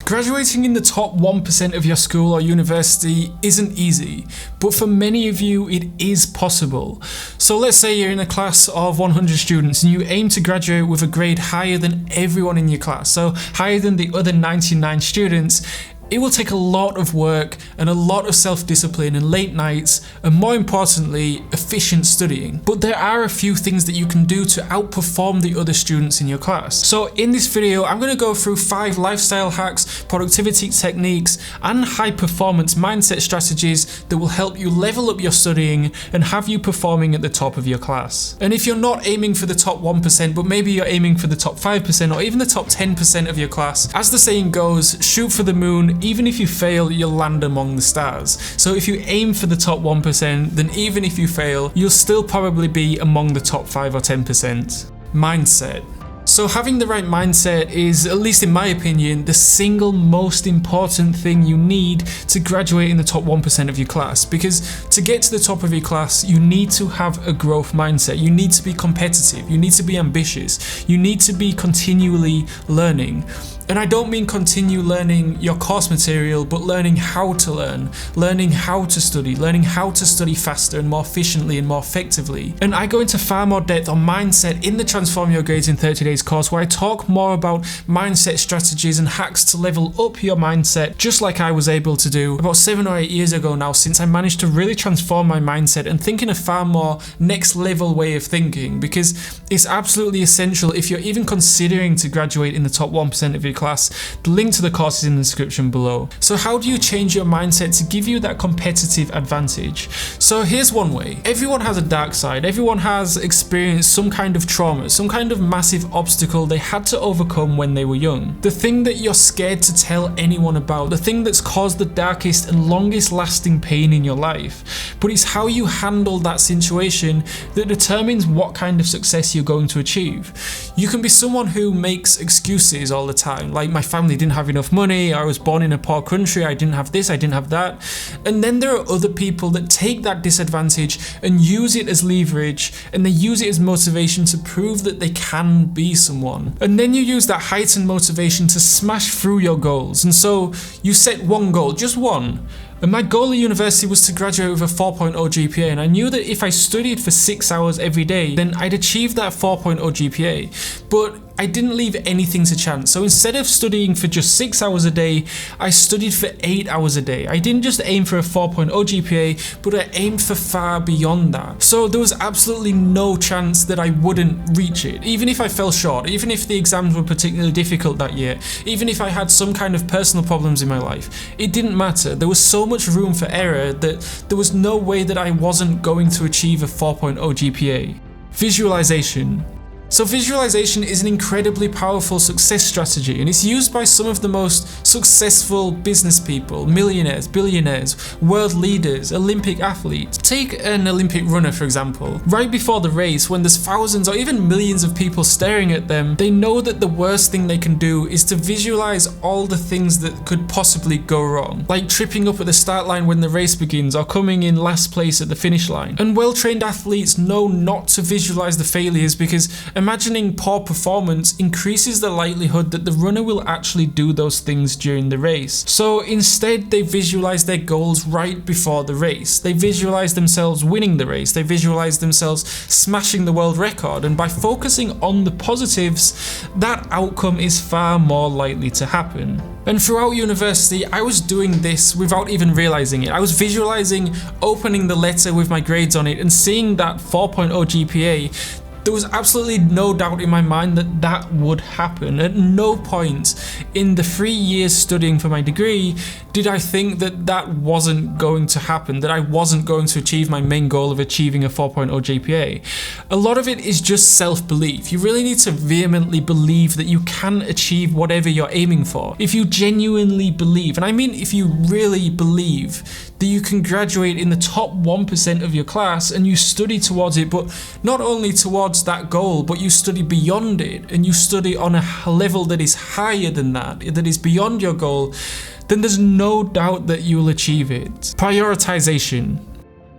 Graduating in the top 1% of your school or university isn't easy, but for many of you it is possible. So let's say you're in a class of 100 students and you aim to graduate with a grade higher than everyone in your class, so higher than the other 99 students. It will take a lot of work and a lot of self-discipline and late nights, and more importantly, efficient studying. But there are a few things that you can do to outperform the other students in your class. So in this video, I'm going to go through 5 lifestyle hacks, productivity techniques, and high performance mindset strategies that will help you level up your studying and have you performing at the top of your class. And if you're not aiming for the top 1%, but maybe you're aiming for the top 5% or even the top 10% of your class, as the saying goes, shoot for the moon. Even if you fail, you'll land among the stars. So if you aim for the top 1%, then even if you fail, you'll still probably be among the top 5 or 10%. Mindset. So having the right mindset is, at least in my opinion, the single most important thing you need to graduate in the top 1% of your class. Because to get to the top of your class, you need to have a growth mindset. You need to be competitive. You need to be ambitious. You need to be continually learning. And I don't mean continue learning your course material, but learning how to learning how to study faster and more efficiently and more effectively. And I go into far more depth on mindset in the Transform Your Grades in 30 Days course, where I talk more about mindset strategies and hacks to level up your mindset, just like I was able to do about 7 or 8 years ago now, since I managed to really transform my mindset and think in a far more next level way of thinking, because it's absolutely essential if you're even considering to graduate in the top 1% of your class. The link to the course is in the description below. So how do you change your mindset to give you that competitive advantage? So here's one way. Everyone has a dark side. Everyone has experienced some kind of trauma, some kind of massive obstacle they had to overcome when they were young. The thing that you're scared to tell anyone about, the thing that's caused the darkest and longest lasting pain in your life. But it's how you handle that situation that determines what kind of success you're going to achieve. You can be someone who makes excuses all the time, like my family didn't have enough money, I was born in a poor country, I didn't have this, I didn't have that. And then there are other people that take that disadvantage and use it as leverage, and they use it as motivation to prove that they can be someone. And then you use that heightened motivation to smash through your goals. And so you set one goal, just one. And my goal at university was to graduate with a 4.0 GPA, and I knew that if I studied for 6 hours every day, then I'd achieve that 4.0 GPA. But I didn't leave anything to chance. So instead of studying for just 6 hours a day, I studied for 8 hours a day. I didn't just aim for a 4.0 GPA, but I aimed for far beyond that. So there was absolutely no chance that I wouldn't reach it. Even if I fell short, even if the exams were particularly difficult that year, even if I had some kind of personal problems in my life, it didn't matter. There was so much room for error that there was no way that I wasn't going to achieve a 4.0 GPA. Visualization. So visualization is an incredibly powerful success strategy, and it's used by some of the most successful business people, millionaires, billionaires, world leaders, Olympic athletes. Take an Olympic runner, for example. Right before the race, when there's thousands or even millions of people staring at them, they know that the worst thing they can do is to visualize all the things that could possibly go wrong, like tripping up at the start line when the race begins or coming in last place at the finish line. And well-trained athletes know not to visualize the failures, because imagining poor performance increases the likelihood that the runner will actually do those things during the race. So instead, they visualize their goals right before the race. They visualize themselves winning the race. They visualize themselves smashing the world record. And by focusing on the positives, that outcome is far more likely to happen. And throughout university, I was doing this without even realizing it. I was visualizing opening the letter with my grades on it and seeing that 4.0 GPA. There was absolutely no doubt in my mind that that would happen. At no point in the 3 years studying for my degree did I think that that wasn't going to happen, that I wasn't going to achieve my main goal of achieving a 4.0 GPA. A lot of it is just self-belief. You really need to vehemently believe that you can achieve whatever you're aiming for. If you genuinely believe, and I mean if you really believe that you can graduate in the top 1% of your class and you study towards it, but not only towards that goal, but you study beyond it, and you study on a level that is higher than that is beyond your goal, then there's no doubt that you'll achieve it. Prioritization.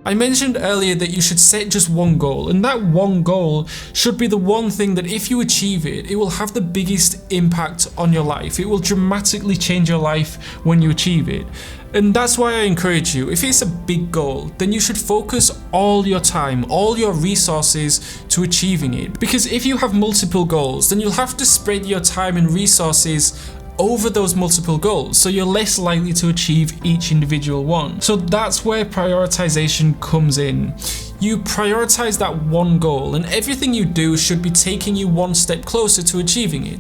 I mentioned earlier that you should set just one goal, and that one goal should be the one thing that if you achieve it, it will have the biggest impact on your life. It will dramatically change your life when you achieve it. And that's why I encourage you, if it's a big goal, then you should focus all your time, all your resources to achieving it. Because if you have multiple goals, then you'll have to spread your time and resources over those multiple goals, so you're less likely to achieve each individual one. So that's where prioritization comes in. You prioritize that one goal, and everything you do should be taking you one step closer to achieving it.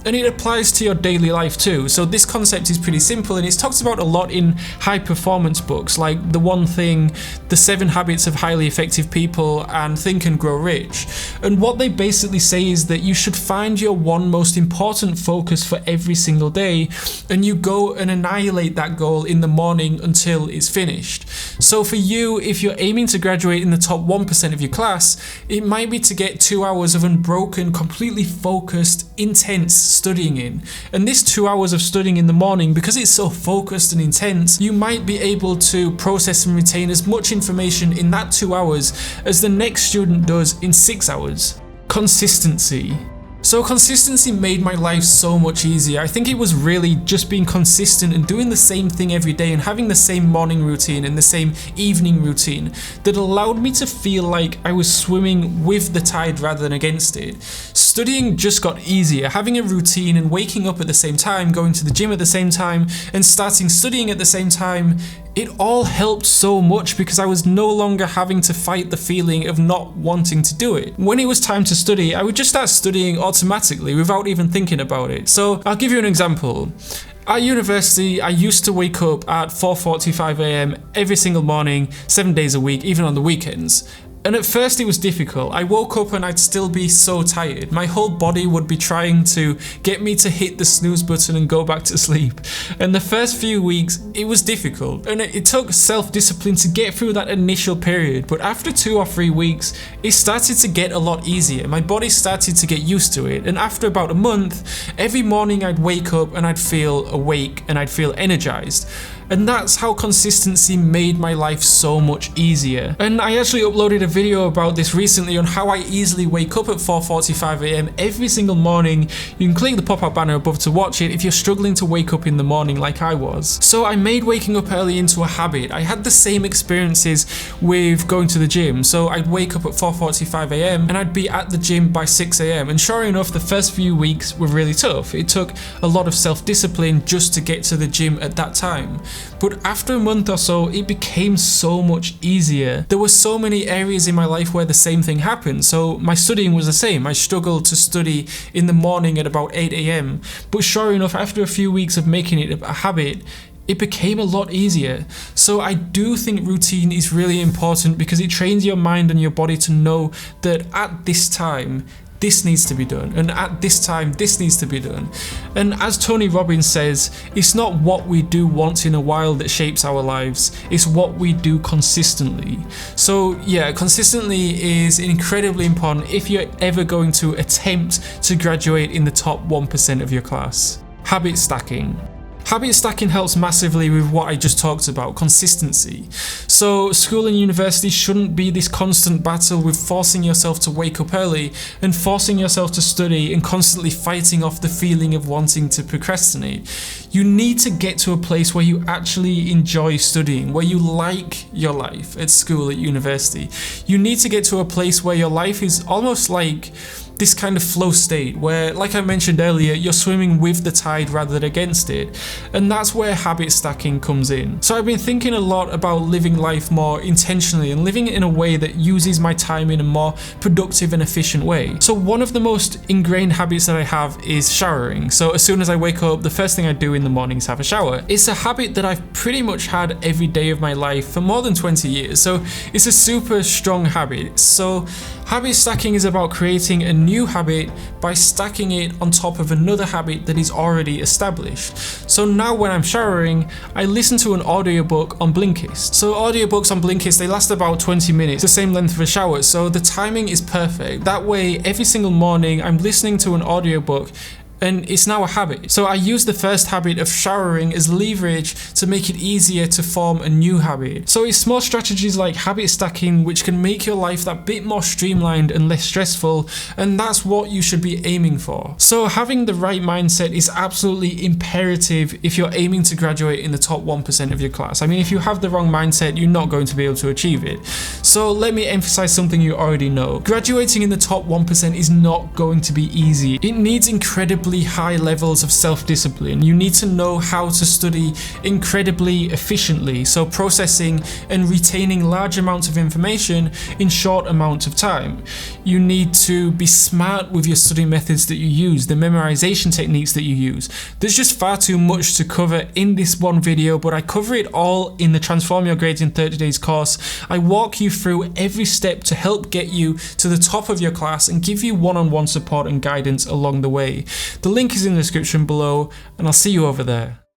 And it applies to your daily life too. So this concept is pretty simple, and it's talked about a lot in high performance books like The One Thing, The 7 Habits of Highly Effective People, and Think and Grow Rich. And what they basically say is that you should find your one most important focus for every single day, and you go and annihilate that goal in the morning until it's finished. So for you, if you're aiming to graduate in the top 1% of your class, it might be to get 2 hours of unbroken, completely focused, intense studying in. And this 2 hours of studying in the morning, because it's so focused and intense, you might be able to process and retain as much information in that 2 hours as the next student does in 6 hours. Consistency. So consistency made my life so much easier. I think it was really just being consistent and doing the same thing every day and having the same morning routine and the same evening routine that allowed me to feel like I was swimming with the tide rather than against it. Studying just got easier. Having a routine and waking up at the same time, going to the gym at the same time, and starting studying at the same time, it all helped so much because I was no longer having to fight the feeling of not wanting to do it. When it was time to study, I would just start studying automatically without even thinking about it. So I'll give you an example. At university, I used to wake up at 4:45 AM every single morning, 7 days a week, even on the weekends. And at first it was difficult. I woke up and I'd still be so tired. My whole body would be trying to get me to hit the snooze button and go back to sleep. And the first few weeks, it was difficult. And it took self-discipline to get through that initial period. But after 2 or 3 weeks, it started to get a lot easier. My body started to get used to it. And after about a month, every morning I'd wake up and I'd feel awake and I'd feel energized. And that's how consistency made my life so much easier. And I actually uploaded a video about this recently on how I easily wake up at 4:45 AM every single morning. You can click the pop-up banner above to watch it if you're struggling to wake up in the morning like I was. So I made waking up early into a habit. I had the same experiences with going to the gym. So I'd wake up at 4:45 AM and I'd be at the gym by 6 AM. And sure enough, the first few weeks were really tough. It took a lot of self-discipline just to get to the gym at that time. But after a month or so, it became so much easier. There were so many areas in my life where the same thing happened. So my studying was the same. I struggled to study in the morning at about 8 AM. But sure enough, after a few weeks of making it a habit, it became a lot easier. So I do think routine is really important because it trains your mind and your body to know that at this time, this needs to be done, and at this time this needs to be done. And as Tony Robbins says, it's not what we do once in a while that shapes our lives, it's what we do consistently. So yeah, consistently is incredibly important if you're ever going to attempt to graduate in the top 1% of your class. Habit stacking. Habit stacking helps massively with what I just talked about, consistency. So school and university shouldn't be this constant battle with forcing yourself to wake up early and forcing yourself to study and constantly fighting off the feeling of wanting to procrastinate. You need to get to a place where you actually enjoy studying, where you like your life at school, at university. You need to get to a place where your life is almost like this kind of flow state where, like I mentioned earlier, you're swimming with the tide rather than against it. And that's where habit stacking comes in. So I've been thinking a lot about living life more intentionally and living it in a way that uses my time in a more productive and efficient way. So one of the most ingrained habits that I have is showering. So as soon as I wake up, the first thing I do in the morning is have a shower. It's a habit that I've pretty much had every day of my life for more than 20 years. So it's a super strong habit. So habit stacking is about creating a new habit by stacking it on top of another habit that is already established. So now when I'm showering, I listen to an audiobook on Blinkist. So audiobooks on Blinkist, they last about 20 minutes, the same length of a shower, so the timing is perfect. That way, every single morning, I'm listening to an audiobook and it's now a habit. So I use the first habit of showering as leverage to make it easier to form a new habit. So it's small strategies like habit stacking which can make your life that bit more streamlined and less stressful, and that's what you should be aiming for. So having the right mindset is absolutely imperative if you're aiming to graduate in the top 1% of your class. I mean, if you have the wrong mindset, you're not going to be able to achieve it. So let me emphasize something you already know. Graduating in the top 1% is not going to be easy. It needs incredibly high levels of self-discipline. You need to know how to study incredibly efficiently, so processing and retaining large amounts of information in short amounts of time. You need to be smart with your study methods that you use, the memorization techniques that you use. There's just far too much to cover in this one video, but I cover it all in the Transform Your Grades in 30 Days course. I walk you through every step to help get you to the top of your class and give you one-on-one support and guidance along the way. The link is in the description below, and I'll see you over there.